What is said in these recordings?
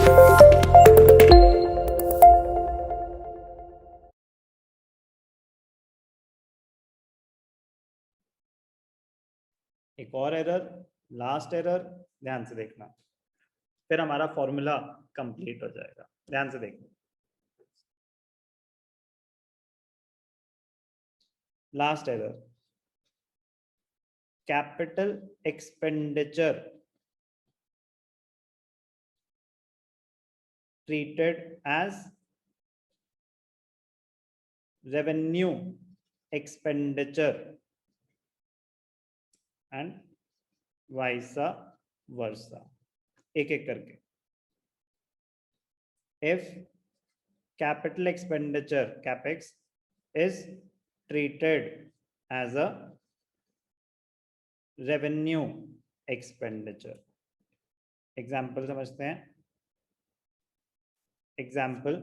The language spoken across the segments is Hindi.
एक और एरर, लास्ट एरर, ध्यान से देखना, फिर हमारा फॉर्मूला कंप्लीट हो जाएगा। ध्यान से देखना, last error, capital expenditure treated as revenue expenditure and vice versa, एक एक करके। if capital expenditure capex is treated as a revenue expenditure, example समझते हैं। Example,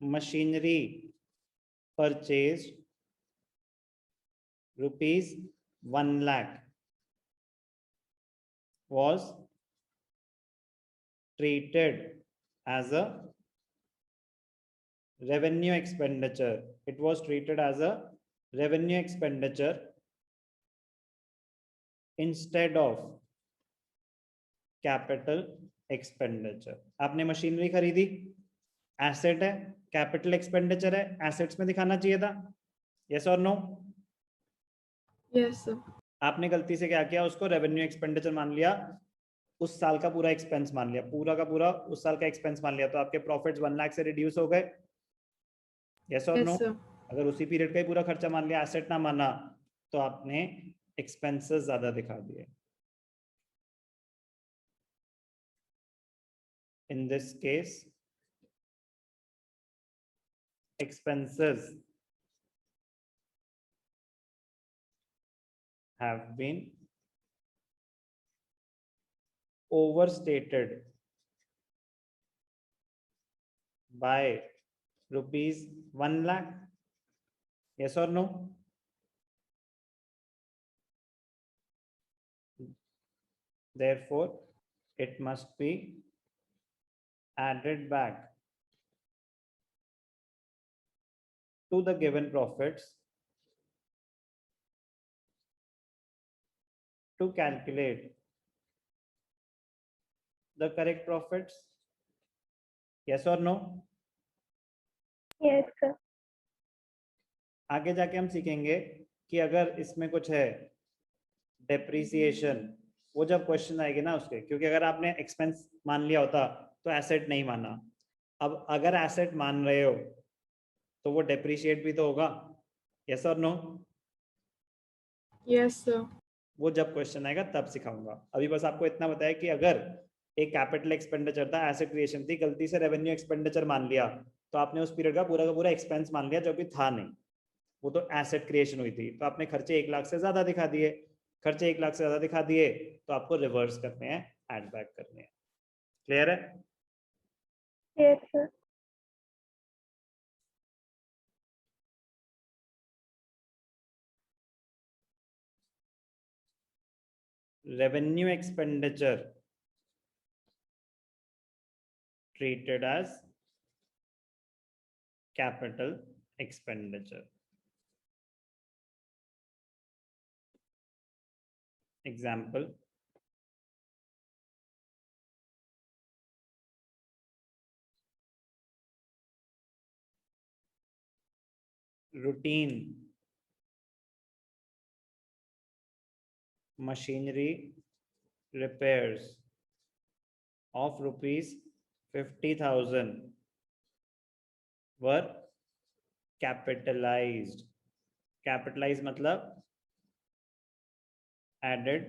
machinery purchase rupees 1 lakh was treated as a revenue expenditure. It was treated as a revenue expenditure instead of capital expenditure. आपने मशीनरी खरीदी, एसेट है, कैपिटल एक्सपेंडिचर है, एसेट्स में दिखाना चाहिए था। यस और नो? Yes sir. आपने गलती से क्या किया, उसको रेवेन्यू एक्सपेंडिचर मान लिया, उस साल का पूरा एक्सपेंस मान लिया, पूरा का पूरा उस साल का एक्सपेंस मान लिया, तो आपके प्रॉफिट्स 1 लाख से रिड्यूस हो गए। यस और नो? अगर उसी पीरियड का ही पूरा खर्चा मान लिया, एसेट ना माना, तो आपने एक्सपेंसेस ज्यादा दिखा दिए। In this case, expenses have been overstated by rupees 1 lakh. Yes or no? Therefore, it must be added back to the given profits to calculate the correct profits. Yes or no? Yes sir. आगे जाके हम सीखेंगे कि अगर इसमें कुछ है डेप्रिसिएशन, वो जब क्वेश्चन आएगी ना उसके, क्योंकि अगर आपने एक्सपेंस मान लिया होता तो एसेट नहीं माना। अब अगर एसेट मान रहे हो तो वो डेप्रिशिएट भी तो होगा। यस और नो? Yes sir. वो जब क्वेश्चन आएगा तब सिखाऊंगा। अभी बस आपको इतना बताया कि अगर एक कैपिटल एक्सपेंडिचर था, एसेट क्रिएशन थी, गलती से रेवेन्यू एक्सपेंडिचर मान लिया, तो आपने उस पीरियड का पूरा एक्सपेंस मान लिया जो कि था नहीं, वो तो एसेट क्रिएशन हुई थी, तो आपने खर्चे 1 लाख से ज्यादा दिखा दिए। खर्चे 1 लाख से ज्यादा दिखा दिए तो आपको रिवर्स करने हैं, एड बैक करने हैं। क्लियर है? Yes sir. Revenue expenditure treated as capital expenditure. Example, routine machinery repairs of rupees 50,000 were capitalized. Capitalized मतलब added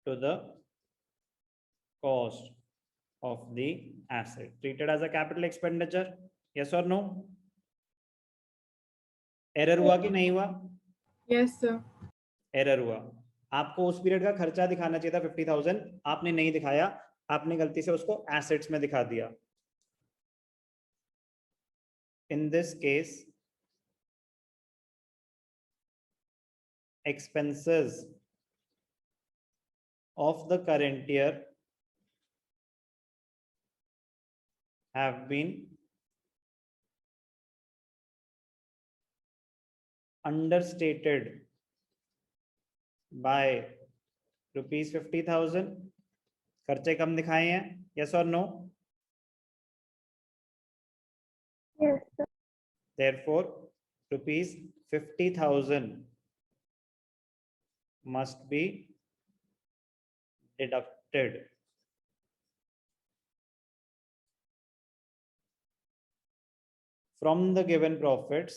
to the cost of the asset, treated as a capital expenditure. Yes or no? Error हुआ कि नहीं हुआ? Yes sir. एरर हुआ। आपको उस पीरियड का खर्चा दिखाना चाहिए था 50,000, आपने नहीं दिखाया, आपने गलती से उसको एसेट्स में दिखा दिया। In this case expenses of the current year have been understated by rupees 50,000. खर्चे कम दिखाए हैं, yes or no? Yes, sir. Therefore, rupees 50,000 must be deducted from the given profits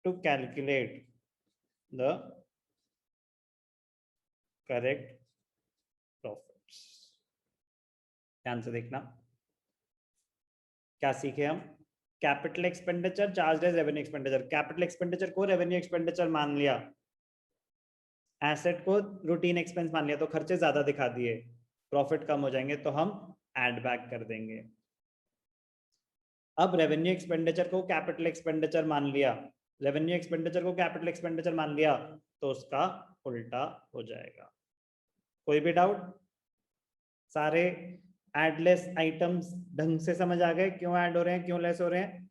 to calculate the correct profits. ध्यान से देखना क्या सीखे हम. Capital expenditure charge as revenue expenditure. Capital expenditure को रेवेन्यू एक्सपेंडिचर मान लिया, एसेट को रूटीन एक्सपेंस मान लिया, तो खर्चे ज्यादा दिखा दिए, प्रॉफिट कम हो जाएंगे, तो हम ऐड बैक कर देंगे. अब रेवेन्यू एक्सपेंडिचर को कैपिटल एक्सपेंडिचर मान लिया, रेवेन्यू एक्सपेंडिचर को कैपिटल एक्सपेंडिचर मान लिया, तो उसका उल्टा हो जाएगा. कोई भी डाउट? सारे एडलेस आइटम्स ढंग से समझ आ गए? क्यों ऐड हो रहे हैं, क्यों लेस हो रहे हैं?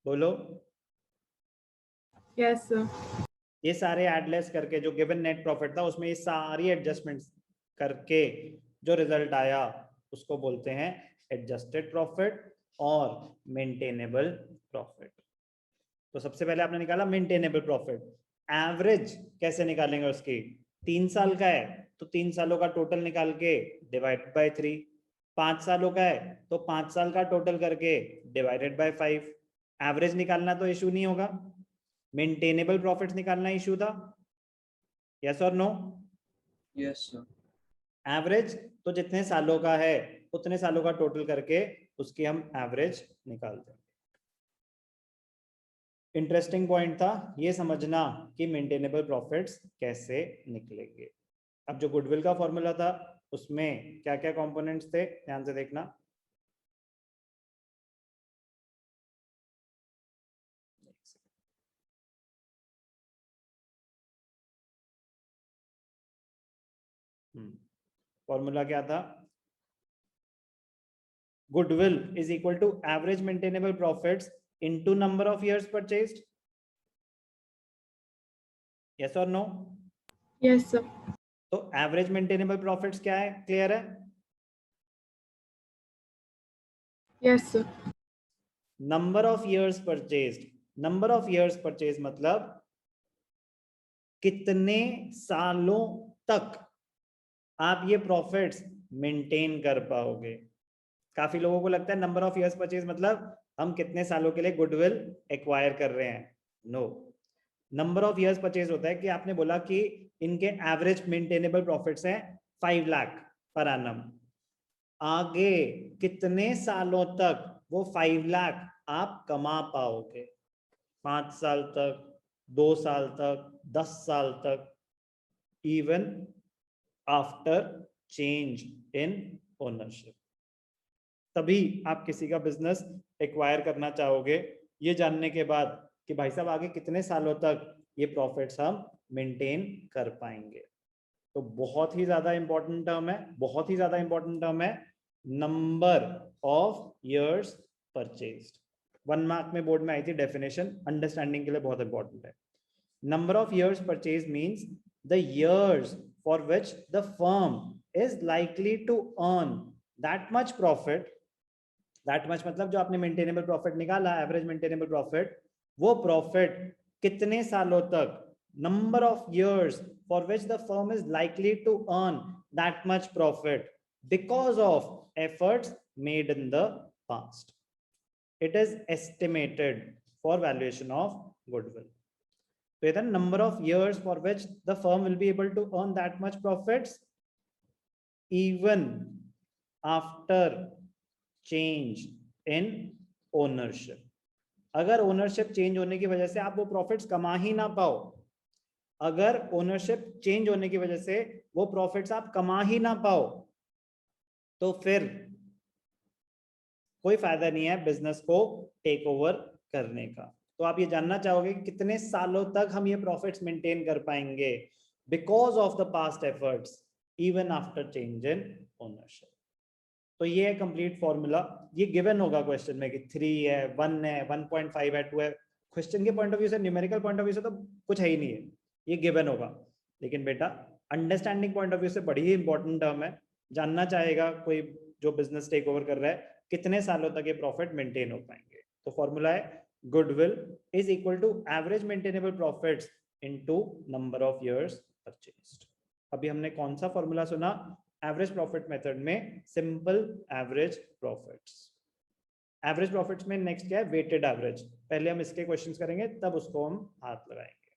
बोलो. Yes, sir. ये सारे एडलेस करके जो गिवन नेट प्रॉफिट था उसमें ये सारी एडजस्टमेंट्स करके जो रिजल्ट आया उसको बोलते हैं एडजस्टेड प्रॉफिट और मेंटेनेबल प्रॉफिट. तो सबसे पहले आपने निकाला मेंटेनेबल प्रॉफिट. एवरेज कैसे निकालेंगे उसकी? 3 साल का है तो 3 सालों का टोटल निकाल के डिवाइड बाय 3. 5 सालों का है तो 5 साल का टोटल करके डिवाइडेड बाय 5. एवरेज निकालना तो इशू नहीं होगा, मेंटेनेबल प्रॉफिट्स निकालना इशू था. यस और नो? Yes sir. एवरेज तो जितने सालों का है उतने सालों का टोटल करके उसकी हम एवरेज निकाल देंगे. इंटरेस्टिंग पॉइंट था ये समझना कि मेंटेनेबल प्रॉफिट्स कैसे निकलेंगे. अब जो गुडविल का फॉर्मूला था उसमें क्या क्या कंपोनेंट्स थे, ध्यान से देखना. फॉर्मूला क्या था? Goodwill is equal to average maintainable profits into number of years purchased. Yes और नो? Yes, sir. तो एवरेज मेंटेनेबल प्रॉफिट्स क्या है, क्लियर है? Yes, sir. Number of years purchased. Number of years purchase मतलब कितने सालों तक आप ये प्रॉफिट्स मेंटेन कर पाओगे. काफी लोगों को लगता है नंबर ऑफ इयर्स परचेज मतलब हम कितने सालों के लिए गुडविल एक्वायर कर रहे हैं. No, number of years purchase होता है कि आपने बोला कि इनके एवरेज मेंटेनेबल प्रॉफिट्स हैं 5 लाख पर एनम. आगे कितने सालों तक वो 5 लाख आप कमा पाओगे? 5 साल तक, 2 साल तक, 10 साल तक, even after change in ownership. तभी आप किसी का बिजनेस एक्वायर करना चाहोगे ये जानने के बाद कि भाई साहब आगे कितने सालों तक ये प्रॉफिट्स हम मेंटेन कर पाएंगे. तो बहुत ही ज्यादा इंपॉर्टेंट टर्म है, बहुत ही ज्यादा इंपॉर्टेंट टर्म है number of years purchased. 1 mark में बोर्ड में आई थी डेफिनेशन, अंडरस्टैंडिंग के लिए बहुत इंपॉर्टेंट है. Number of years purchase means the years for which the firm is likely to earn that much profit. That much मतलब जो आपने मेंटेनेबल प्रॉफिट निकाला, एवरेज मेंटेनेबल प्रॉफिट, वो प्रॉफिट कितने सालों तक, number of years for which the firm is likely to earn that much profit because of efforts made in the past. It is estimated for valuation of goodwill. So the number of years for which the firm will be able to earn that much profits even after change in ownership. अगर ओनरशिप चेंज होने की वजह से आप वो प्रॉफिट्स कमा ही ना पाओ, अगर ओनरशिप चेंज होने की वजह से वो प्रॉफिट्स आप कमा ही ना पाओ, तो फिर कोई फायदा नहीं है बिजनेस को टेक ओवर करने का। तो आप ये जानना चाहोगे कि कितने सालों तक हम ये प्रॉफिट्स मेंटेन कर पाएंगे because of the past efforts even after change in ownership. तो ये है कंप्लीट फॉर्मूला। ये गिवन होगा क्वेश्चन में कि 3 है, 1 है, 1.5 है, 2 है। क्वेश्चन के पॉइंट ऑफ व्यू से, न्यूमेरिकल पॉइंट ऑफ व्यू से तो कुछ है ही नहीं है, ये गिवन होगा। लेकिन बेटा अंडरस्टैंडिंग पॉइंट ऑफ व्यू से बड़ी ही इंपॉर्टेंट टर्म है। जानना चाहेगा कोई जो बिजनेस टेक ओवर कर रहा है कितने सालों तक ये प्रॉफिट मेंटेन हो पाएंगे। तो फॉर्मूला है goodwill is equal to average maintainable profits into number of years purchased. अभी हमने कौन सा फॉर्मूला सुना? एवरेज प्रॉफिट मेथड में simple average profits. Average profits में नेक्स्ट क्या है? Weighted average. पहले हम इसके क्वेश्चंस करेंगे तब उसको हम हाथ लगाएंगे।